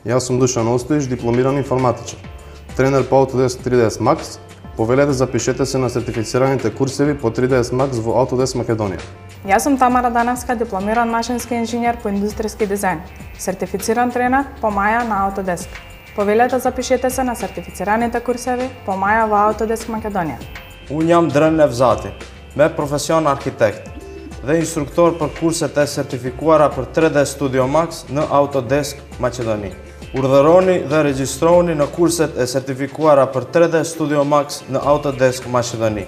Јас сум Душан Остоиш, дипломиран информатичар, тренер по Autodesk 3ds Max. Повелете, запишете се на сертифицираните курсеви по 3ds Max во Autodesk Македонија. Јас сум Тамара Даневска, дипломиран машински инженер по индустријски дизајн, сертифициран тренер по Маја на Autodesk. Повелете, запишете се на сертифицираните курсеви по Маја во Autodesk Македонија. Unë jam Dren Nevzati, me profesion arkitekt dhe instruktor për kurset e sertifikuara për 3D Studio Max në Autodesk Maqedoni. Urdhëroni dhe regjistroni në kurset e sertifikuara për 3D Studio Max në Autodesk Maqedoni.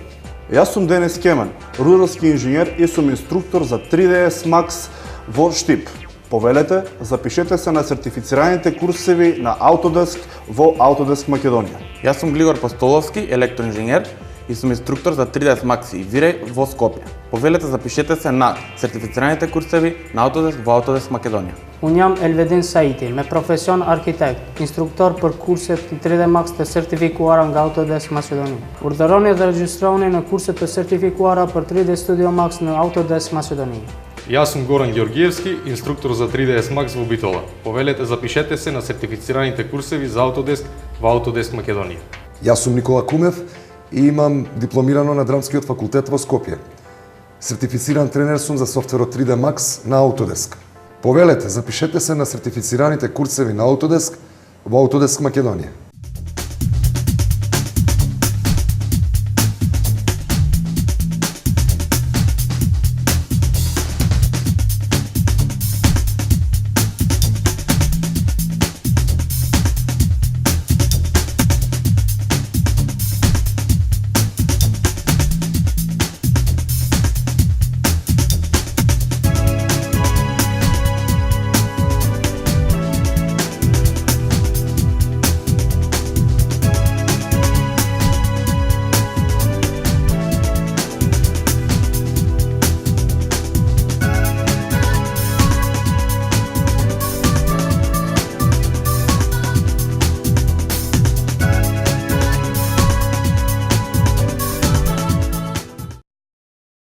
Јас сум Денис Кеман, рударски инженер и сум инструктор за 3ds Max во Штип. Повелете, запишете се на сертифицираните курсеви на Autodesk во Autodesk Македонија. Јас сум Глигор Постоловски, електроинженер и сум инструктор за 3ds Max и Вирај во Скопје. Повелете, запишете се на сертифицираните курсеви на Autodesk во Autodesk Македонија. Unë jam Elvedin Saiti, me profesion arkitekt, instruktor për kurset të 3D Max të sertifikuara nga Autodesk Macedoni. Urdhëroni dhe regjistroni në kurset të sertifikuara për 3D Studio Max në Autodesk Macedoni. Јас сум Горан Георгиевски, инструктор за 3ds Max во Битола. Повелете, запишете се на сертифицираните курсеви за Autodesk во Autodesk Македонија. Јас сум Никола Кумев и имам дипломирано на Драмскиот факултет во Скопје. Сертифициран тренер сум за софтверот 3D Max на Autodesk. Повелете, запишете се на сертифицираните курсеви на Autodesk во Autodesk Македонија.